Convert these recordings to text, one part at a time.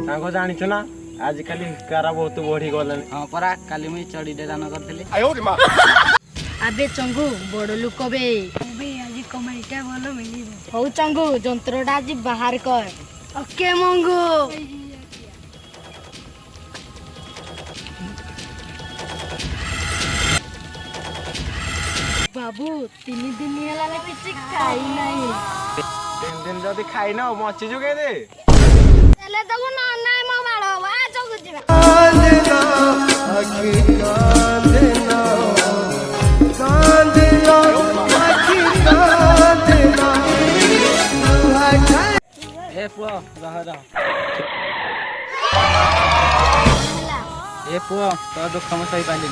सांग जानिछु ना आजिकल हिकारा बहुत बढ़ी गलानी। हाँ परा काली मुई चढ़ीटे दान करथिली। आबे चंगू बड़ लुक बे आज कमाईटा भलो मिलिबो। हौ चंगू जंत्रटा आज बाहर कर। ओके मंगू बाबू 3 दिन हेला किछि खाई नाही। 3 दिन जदी खाई न मची जुगे दे चले दबो ना नाय म बाड़ो आ चंगू जिबा कांदेना आखी कांदेना कांदेना आखी कांदेना ए पुआ रह ए पुआ तो दुख म सही पाइली।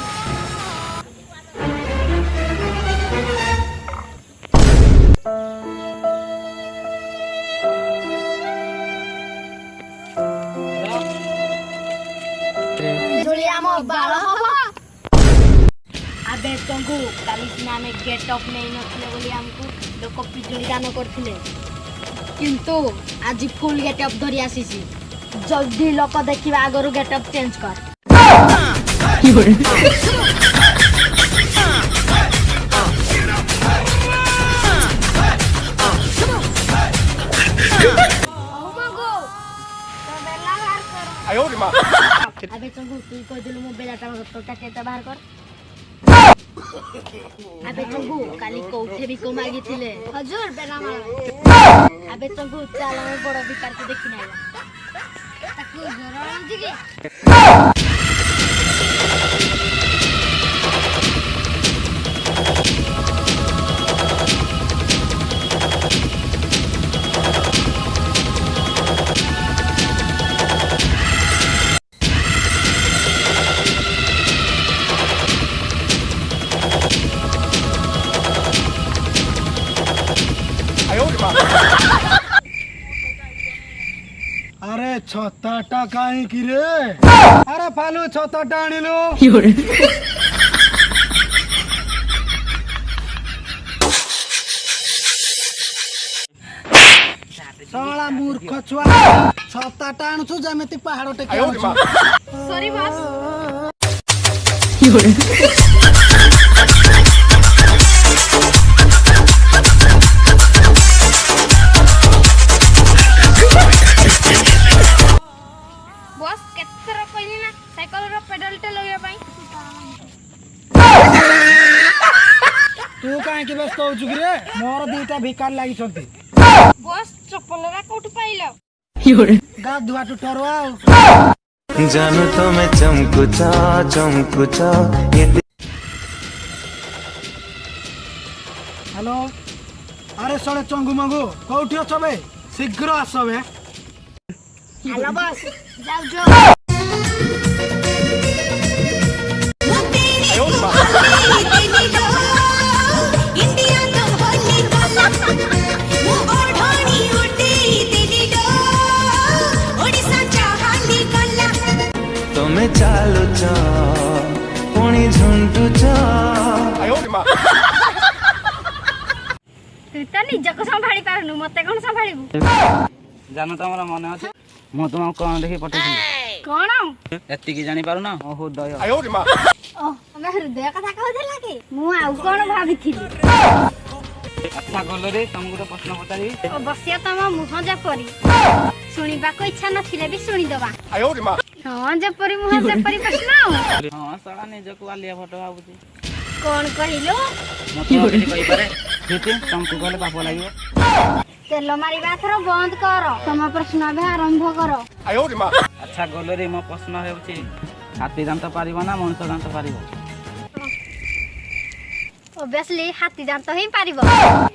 आबे चंगू काली सिना में गेट अप नहीं नथिले बोली हमको लोक पिजुड़ी दान करथिले किंतु आज फुल गेट अप धरि आसीसी। जल्दी लोक देखिबा आगरु गेट अप चेंज कर। की बोल अबे चंगू तू कह दिलु मो बेलाटा तोटा केता बाहर कर। अबे चंगू काली कोठे भी को मागी थिले हुजूर बेला मार। अबे चंगू चल हम बड़ विकार के देखि नाइला ताकू जरा जिगे अरे छताटा काहे कि रे? अरे फालू छताटा आनिलो। साला मूर्ख छुआ छताटा आनुछु जेमेति पहाड़ टेके आनुछु। Sorry boss. बॉस केतर कहली ना साइकिल रो पेडल टे लगे पई तू काहे कि व्यस्त हो चुकी रे? मोर दीटा भिकार लागि छथि। बॉस चप्पलरा कोठ पाइलो? गा धुआ टुटरवा जानू तो मैं चमकुचा हेलो अरे सळे चंगू मंगू कोठी अछ बे? शीघ्र आस बे। हेलो बॉस जाओ जो तुम्हें चालू पुणी झुंटू तू त निज को संभाळी पारनु मते कोन संभाळीबू? जानो तमरा मन अछि मो तुम कोन देखि पठेछि कोन एत्ति की जानि पारु ना ओहो दय ओ हमरा हृदय कथा कहते लागे मु आउ कोन भाबिथिली। अच्छा गलो रे तुमको तो प्रश्न पचारी अवश्य तम मुह जेपरी सुनिबा को इच्छा नथिले भी सुनी दबा। हां जेपरी मुह जेपरी प्रश्न हां साला निज को आलिया फोटो आबुची कोन कहिलो मते ओकनी कहि पारे ठीक तुमको गले पाप लागियो। तेल मारिबा थरो बंद कर तम प्रश्न भी आरंभ करो। अच्छा गलो रे मो प्रश्न हेउची हाथी दांत पारिबो ना मनुष्य दांत पारिबो? ऑब्वियसली हाथी दांत ही पारिबो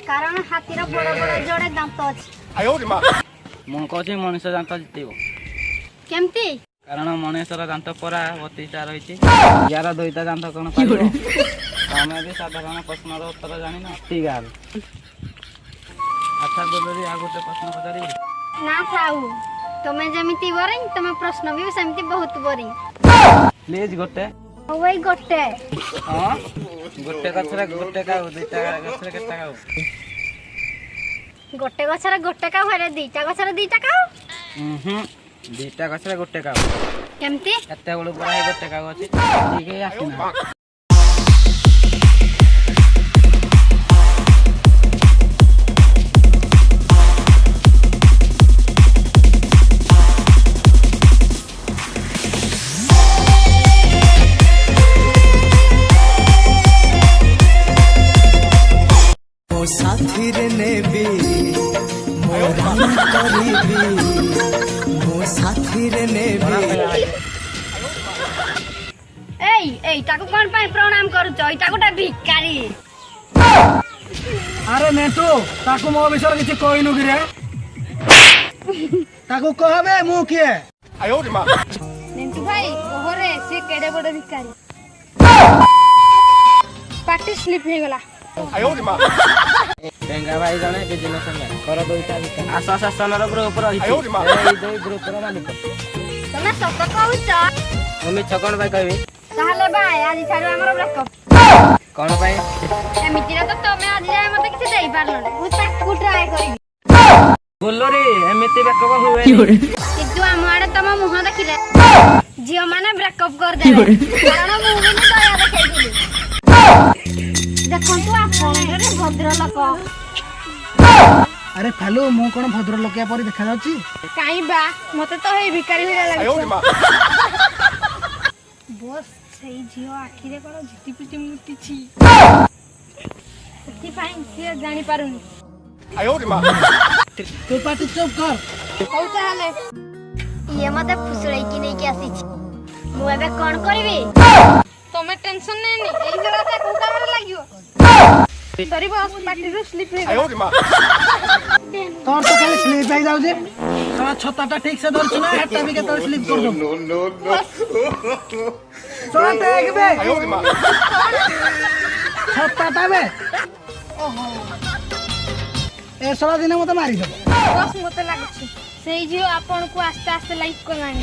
कारण हाथी रो बड़ बड़ जोड़े दांत अछि। मु कहछि मनुष्य दांत जितेबो केमती कारण मनुष्यर दांत परा 32टा रहिछि यार दुईटा दांत कोन पारिबो? तमे भी साधारण प्रश्नर उत्तर जानि ना ठीक है। अच्छा गोलरी आ गोटे प्रश्न पचारी ना थाउ तमे जेमिति बोरिंग तमे प्रश्न भी सेमिति बहुत बोरिंग प्लीज गोटे ओई गोटे हां गोटे गछरे गोटे का दुईटा गछरे केटा का ଗୋଟେ ଗଛରେ ଗୋଟେ କାଉ ହେଲେ ଦିଟା ଗଛରେ ଦିଟା କାଉ ଦିଟା ଗଛରେ ଗୋଟେ କାଉ କେମିତି? ଏତେ ବେଳୁ ପୁରା ଗୋଟେ କାଉ ଅଛି ଟିକେ ଆସିନା ମୋ ସାଥିରେ ନେବି ମୋ ରାଣୀ କରିବି ମୋ ସାଥିରେ ନେବି ଏଇଟାକୁ କଣ ପାଇଁ ପ୍ରଣାମ କରୁଛ? ଏଇଟା ଗୋଟେ ଭିକାରୀ। ଆରେ ନେଟୁ ତାକୁ ମୋ ବିଷୟରେ କିଛି କହିନୁ କି ରେ? ତାକୁ କହବେ ମୁଁ କିଏ? ନେଣ୍ଟୁ ଭାଇ ଓହରେ ସେ କେଡେ ବଡ ଭିକାରୀ। ପାଟି ସ୍ଲିପ ହେଇଗଲା। ଟେଙ୍ଗା ଭାଇ ଜଣେ ବିଜନେସ କର ଦୁଇଟା ଆସୋସିଏସନର ଗ୍ରୁପ ରହିଛି ଏଇ ଦୁଇ ଗ୍ରୁପର ମାଲିକ ତମେ ସତ କହୁଛ? ମୁଁ ମିଛ କଣ ପାଇଁ କହିବି ତାହେଲେ ଭାଇ ଆଜି ଛାଡୁ ଆମର ବ୍ରେକଅପ୍। କଣ ପାଇଁ ଏମିତିରେ ତ ତମେ ଆଜି ଯାଏ ମତେ କିଛି ଦେଇପାରିଲନି। ମୁଁ ତାକୁ ଟ୍ରାଏ କରିବି। ବୁଲୁରି ଏମିତି ବେକବ ହୁଏନି କିନ୍ତୁ ଆମ ଆଡେ ତମ ମୁହଁ ଦେଖିଲେ ଝିଅ ମାନେ ବ୍ରେକଅପ୍ କରିଦେବେ କାରଣ ମୁଁ ବି ଦୟା ଦେଖେଇଥିଲି। ଦେଖନ୍ତୁ ଆପଣ ଜଣେ ଭଦ୍ରଲୋକ। ଆରେ ଫାଲୁ ମୁଁ କଣ ଭଦ୍ର ଲୋକିଆ ପରି ଦେଖାଯାଉଛି? କାଇଁ ବା ମତେ ତ ହେଇ ଭିକାରୀ ଭଳିଆ ଲାଗୁଛି। ବସ୍ ସେଇ ଝିଅ ଆଖିରେ କଣ ଝିଟିପିଟି ମୁଟିଛି ସେଥିପାଇଁ ସିଏ ଜାଣିପାରୁନି। ତୁ ପାଟି ଚୁପ୍ କର। ହଉ ତାହେଲେ ଇଏ ମତେ ଫୁସୁଳେଇକି ନେଇକି ଆସିଛି। ମୁଁ ଏବେ କଣ କରିବି? ତମେ ଟେନସନ ନେନି ଏଇ ଜାଗା କୋଉ କାମରେ ଲାଗିବ? ଧରିବ ପାଟିରୁ ସ୍ଲିପ ହେଇଗଲା। ତୋର ତ ଖାଲି ସ୍ଲିପ ହେଇଯାଉଛି। ତୋର ଛତାଟା ଠିକ ସେ ଧରୁଛୁ ନା ହେଟା ବି କେତେବେଳେ ସ୍ଲିପ କରିଦବୁ। ଶୁଣ ଦେଖବେ ଛତାଟା ବେ ଏ 16 ଦିନ ମତେ ମାରିଦବ। ବସ୍ ମତେ ଲାଗୁଛି ସେଇ ଝିଅ ଆପଣଙ୍କୁ ଆସ୍ତେ ଆସ୍ତେ ଲାଇକ୍ କଲାଣି।